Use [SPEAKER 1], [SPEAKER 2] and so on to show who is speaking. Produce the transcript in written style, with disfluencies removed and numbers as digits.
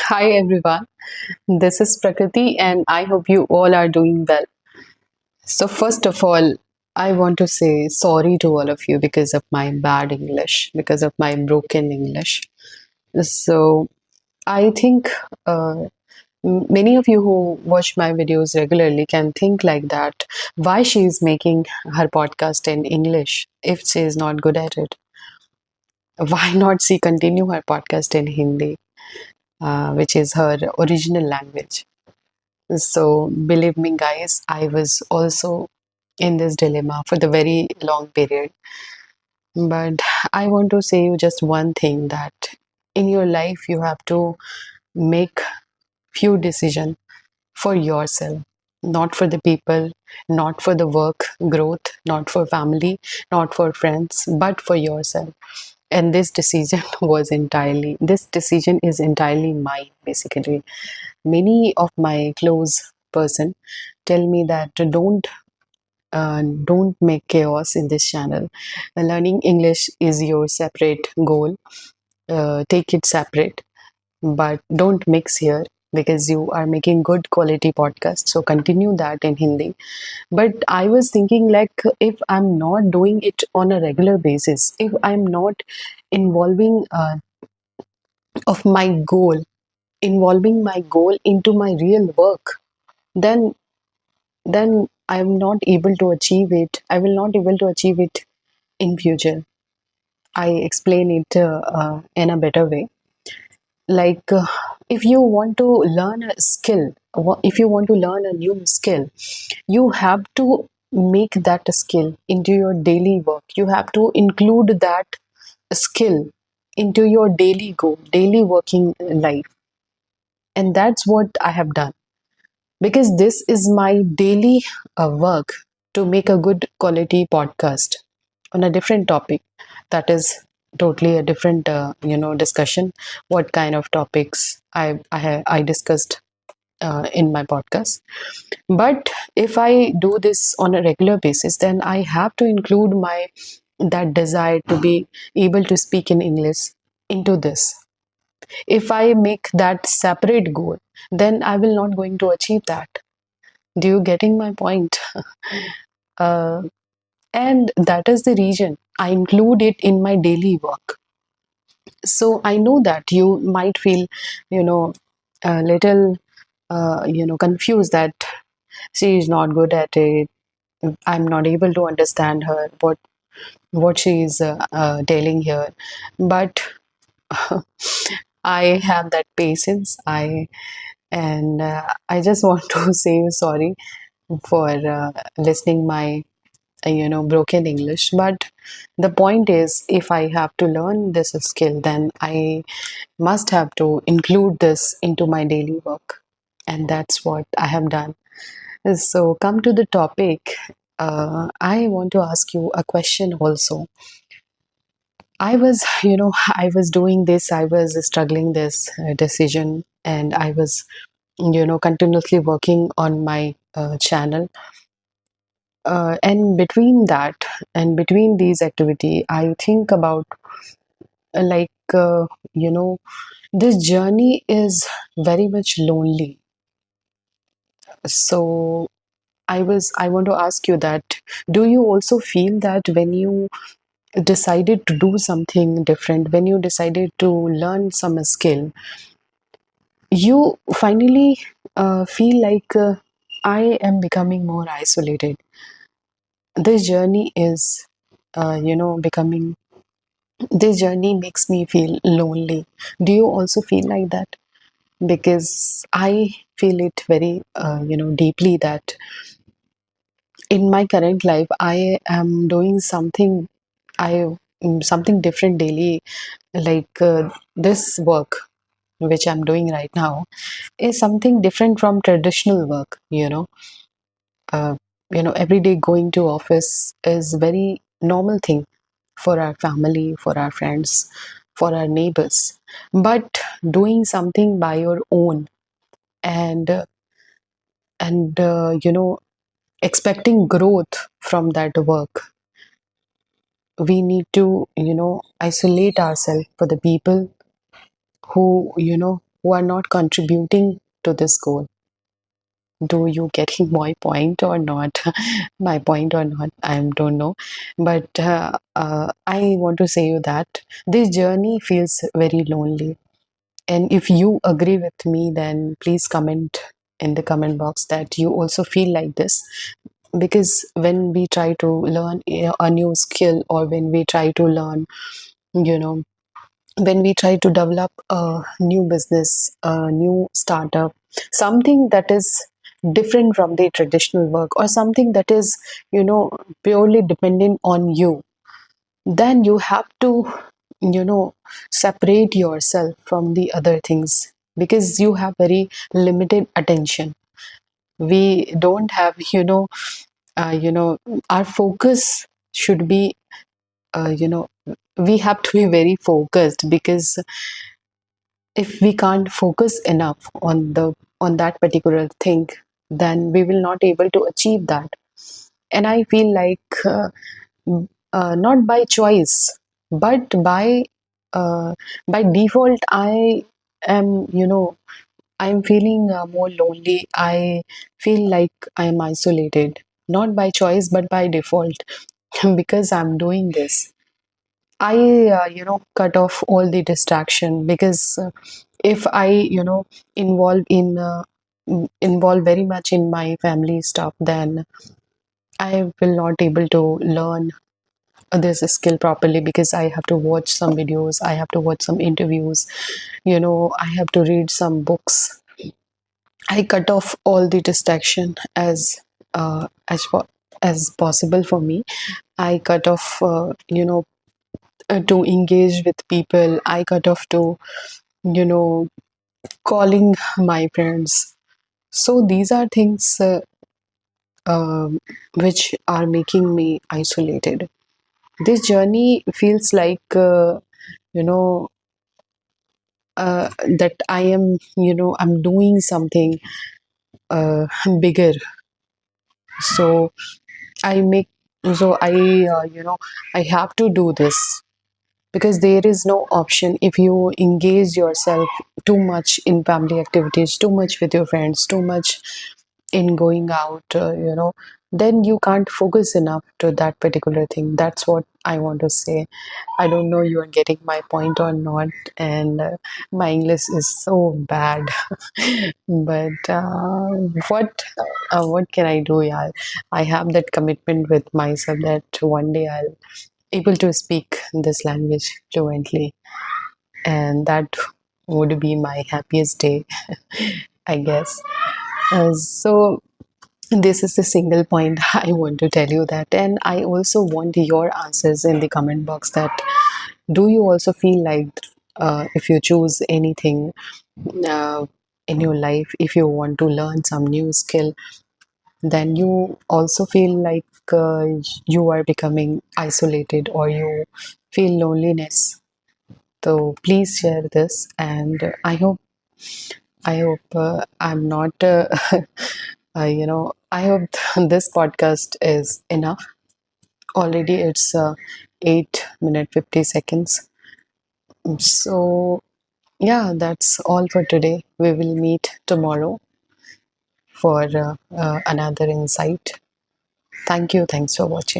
[SPEAKER 1] Hi everyone, this is Prakriti and I hope you all are doing well. So, first of all, I want to say sorry to all of you because of my bad English, because of my broken English. So, I think many of you who watch my videos regularly can think like that. Why she is making her podcast in English if she is not good at it? Why not she continue her podcast in Hindi, which is her original language? So, believe me, guys, I was also in this dilemma for the very long period. But I want to say you just one thing that in your life you have to make few decisions for yourself, not for the people, not for the work growth, not for family, not for friends, but for yourself. And this decision is entirely mine, basically. Many of my close person tell me that don't make chaos in this channel. Learning English is your separate goal. Take it separate, but don't mix here because you are making good quality podcast. So continue that in Hindi. But I was thinking like if I'm not doing it on a regular basis, if I'm not involving of my goal, involving my goal into my real work, then then I'm not able to achieve it. I will not able to achieve it in future. I explain it in a better way. Like if you want to learn a skill, if you want to learn a new skill, you have to make that skill into your daily work. You have to include that skill into your daily goal, daily working life. And that's what I have done because this is my daily work to make a good quality podcast on a different topic that is totally a different discussion what kind of topics I discussed in my podcast. But if I do this on a regular basis, then I have to include my that desire to be able to speak in English into this. If I make that separate goal, then I will not going to achieve that. Do you getting my point? uh, and that is the reason I include it in my daily work. So I know that you might feel, you know, a little, confused that she is not good at it. I'm not able to understand her what she is telling here. But I have that patience. I just want to say sorry for listening my broken English. But the point is, if I have to learn this skill, then I must have to include this into my daily work. And that's what I have done. So, come to the topic. I want to ask you a question also. I was, I was doing this, I was struggling this decision, and I was, continuously working on my channel. And between that and between these activity, I think about like, you know, this journey is very much lonely. So I want to ask you that do you also feel that when you decided to do something different, when you decided to learn some skill, you finally feel like I am becoming more isolated. This journey is, becoming, this journey makes me feel lonely. Do you also feel like that? Because I feel it very, deeply that in my current life, I am doing something, something different daily, like this work which I'm doing right now is something different from traditional work. Uh, every day going to office is very normal thing for our family, for our friends, for our neighbors. But doing something by your own and expecting growth from that work, we need to isolate ourselves for the people who who are not contributing to this goal. Do you getting my point or not? My point or not? I don't know. But I want to say you that this journey feels very lonely. And if you agree with me, then please comment in the comment box that you also feel like this. Because when we try to learn a new skill, or when we try to learn, you know, when we try to develop a new business, a new startup, something that is different from the traditional work, or something that is, purely dependent on you, then you have to, you know, separate yourself from the other things, because you have very limited attention. We don't have, our focus should be, we have to be very focused, because if we can't focus enough on that particular thing, then we will not able to achieve that. And I feel like not by choice, but uh, by default, I am, I'm feeling more lonely. I feel like I'm isolated, not by choice but by default. Because I'm doing this, I, cut off all the distraction, because if I, involve in involve very much in my family stuff, then I will not able to learn this skill properly, because I have to watch some videos, I have to watch some interviews, I have to read some books. I cut off all the distraction as possible for me. I cut off, to engage with people. I cut off to, you know, calling my friends. So these are things um which are making me isolated. This journey feels like, you know, that I am, I'm doing something bigger. So I make, so I, I have to do this, because there is no option. If you engage yourself too much in family activities, too much with your friends, too much in going out, then you can't focus enough to that particular thing. That's what I want to say. I don't know you are getting my point or not, and my English is so bad. But what can I do? Yeah, I have that commitment with myself that one day I'll able to speak this language fluently, and that would be my happiest day, I guess. So this is the single point I want to tell you that, and I also want your answers in the comment box. That do you also feel like, if you choose anything uh, in your life, if you want to learn some new skill, then you also feel like you are becoming isolated, or you feel loneliness. So please share this, and I hope I'm not. I hope this podcast is enough. Already, it's 8 minute 50 seconds. So yeah, that's all for today. We will meet tomorrow for another insight. Thank you. Thanks for watching.